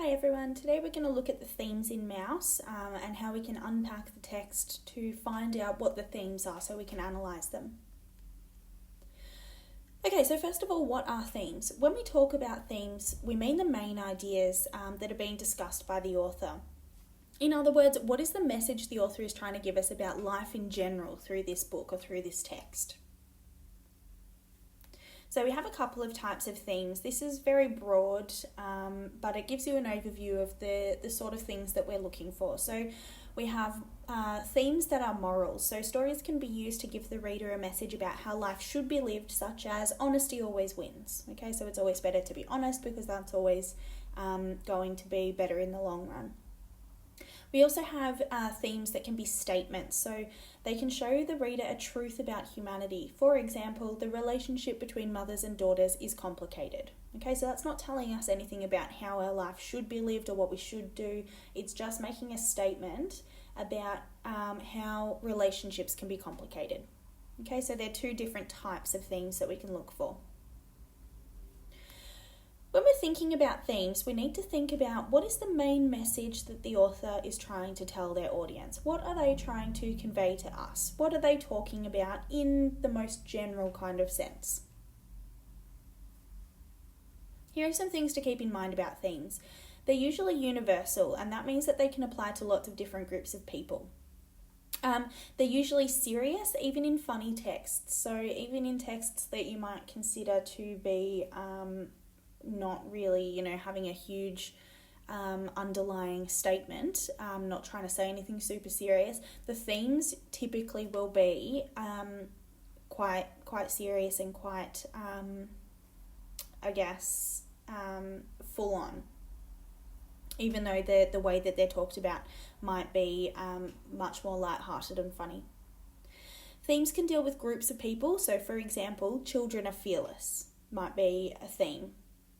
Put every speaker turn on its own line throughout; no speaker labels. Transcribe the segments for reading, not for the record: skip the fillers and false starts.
Hi everyone, today we're going to look at the themes in Mouse and how we can unpack the text to find out what the themes are so we can analyse them. Okay, so first of all, what are themes? When we talk about themes, we mean the main ideas that are being discussed by the author. In other words, what is the message the author is trying to give us about life in general through this book or through this text? So we have a couple of types of themes. This is very broad, but it gives you an overview of the sort of things that we're looking for. So we have themes that are morals. So stories can be used to give the reader a message about how life should be lived, such as honesty always wins. Okay, so it's always better to be honest because that's always going to be better in the long run. We also have themes that can be statements, so they can show the reader a truth about humanity. For example, the relationship between mothers and daughters is complicated. Okay, so that's not telling us anything about how our life should be lived or what we should do. It's just making a statement about how relationships can be complicated. Okay, so there are two different types of themes that we can look for. When we're thinking about themes, we need to think about what is the main message that the author is trying to tell their audience. What are they trying to convey to us? What are they talking about in the most general kind of sense? Here are some things to keep in mind about themes. They're usually universal, and that means that they can apply to lots of different groups of people. They're usually serious, even in funny texts. So even in texts that you might consider to be not really, having a huge underlying statement, not trying to say anything super serious, the themes typically will be quite serious and quite, full on. Even though the way that they're talked about might be much more lighthearted and funny. Themes can deal with groups of people. So, for example, children are fearless might be a theme.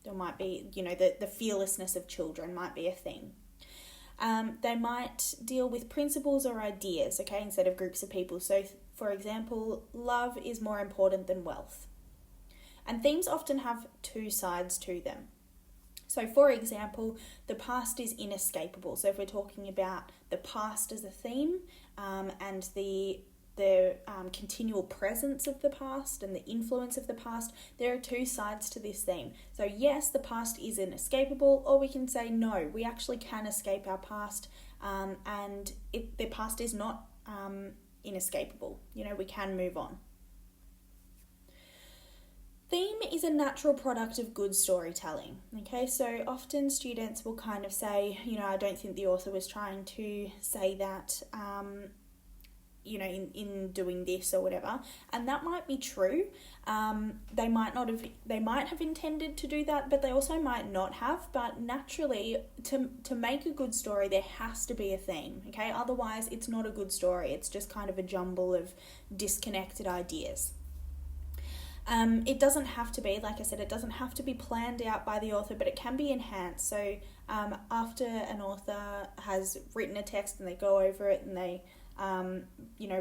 There might be, the fearlessness of children might be a theme. They might deal with principles or ideas, okay, instead of groups of people. So, for example, love is more important than wealth. And themes often have two sides to them. So, for example, the past is inescapable. So if we're talking about the past as a theme and the continual presence of the past and the influence of the past, there are two sides to this theme. So yes, the past is inescapable, or we can say no, we actually can escape our past, and the past is not inescapable. We can move on. Theme is a natural product of good storytelling. Okay, so often students will kind of say, I don't think the author was trying to say that in doing this or whatever, and that might be true. They might have intended to do that, but they also might not have. But naturally, to make a good story, there has to be a theme. Okay, otherwise it's not a good story. It's just kind of a jumble of disconnected ideas. It doesn't have to be, like I said, it doesn't have to be planned out by the author, but it can be enhanced. So after an author has written a text and they go over it and they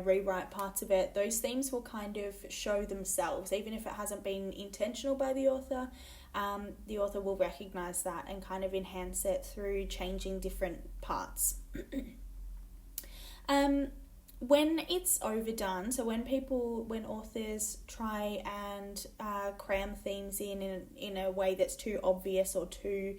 rewrite parts of it, those themes will kind of show themselves. Even if it hasn't been intentional by the author will recognize that and kind of enhance it through changing different parts. When it's overdone, so when authors try and cram themes in a way that's too obvious or too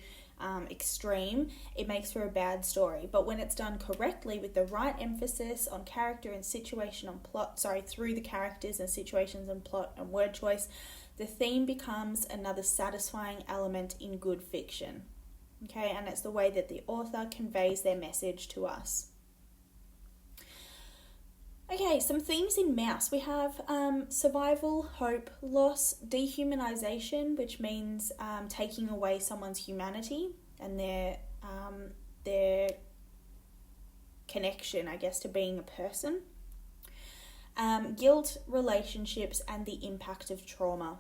extreme, it makes for a bad story. But when it's done correctly with the right emphasis on character and situation on plot, through the characters and situations and plot and word choice, the theme becomes another satisfying element in good fiction. Okay, and it's the way that the author conveys their message to us. Okay, some themes in Mouse. We have survival, hope, loss, dehumanization, which means taking away someone's humanity and their connection, I guess, to being a person. Guilt, relationships, and the impact of trauma.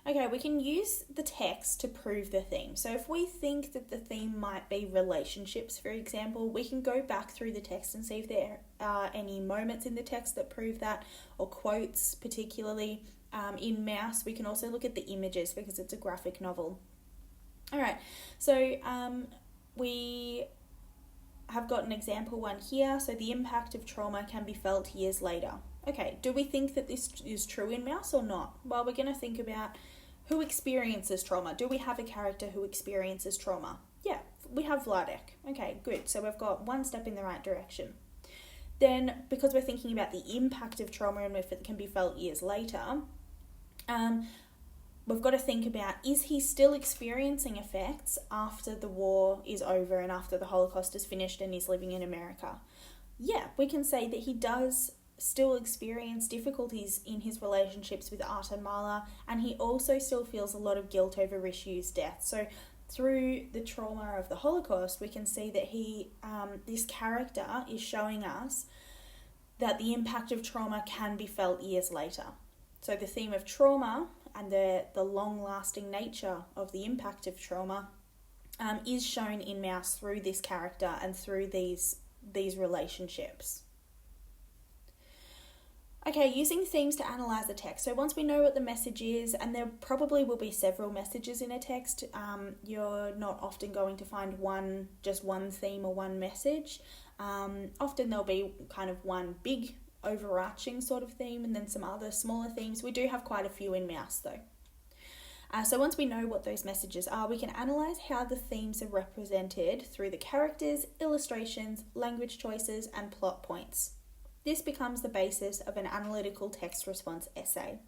Okay, we can use the text to prove the theme. So if we think that the theme might be relationships, for example, we can go back through the text and see if there are any moments in the text that prove that, or quotes particularly. In Mouse, we can also look at the images because it's a graphic novel. All right, so we have got an example one here. So the impact of trauma can be felt years later. Okay, do we think that this is true in Mouse or not? Well, we're going to think about who experiences trauma. Do we have a character who experiences trauma? Yeah, we have Vladek. Okay, good. So we've got one step in the right direction. Then, because we're thinking about the impact of trauma and if it can be felt years later, we've got to think about, is he still experiencing effects after the war is over and after the Holocaust is finished and he's living in America? Yeah, we can say that he does still experience difficulties in his relationships with Art and Marla, and he also still feels a lot of guilt over Rishu's death. So through the trauma of the Holocaust, we can see that this character is showing us that the impact of trauma can be felt years later. So the theme of trauma and the long-lasting nature of the impact of trauma is shown in Mouse through this character and through these relationships. Okay, using themes to analyse the text. So once we know what the message is, and there probably will be several messages in a text, you're not often going to find just one theme or one message. Often there'll be kind of one big overarching sort of theme and then some other smaller themes. We do have quite a few in Mouse though. So once we know what those messages are, we can analyse how the themes are represented through the characters, illustrations, language choices, and plot points. This becomes the basis of an analytical text response essay.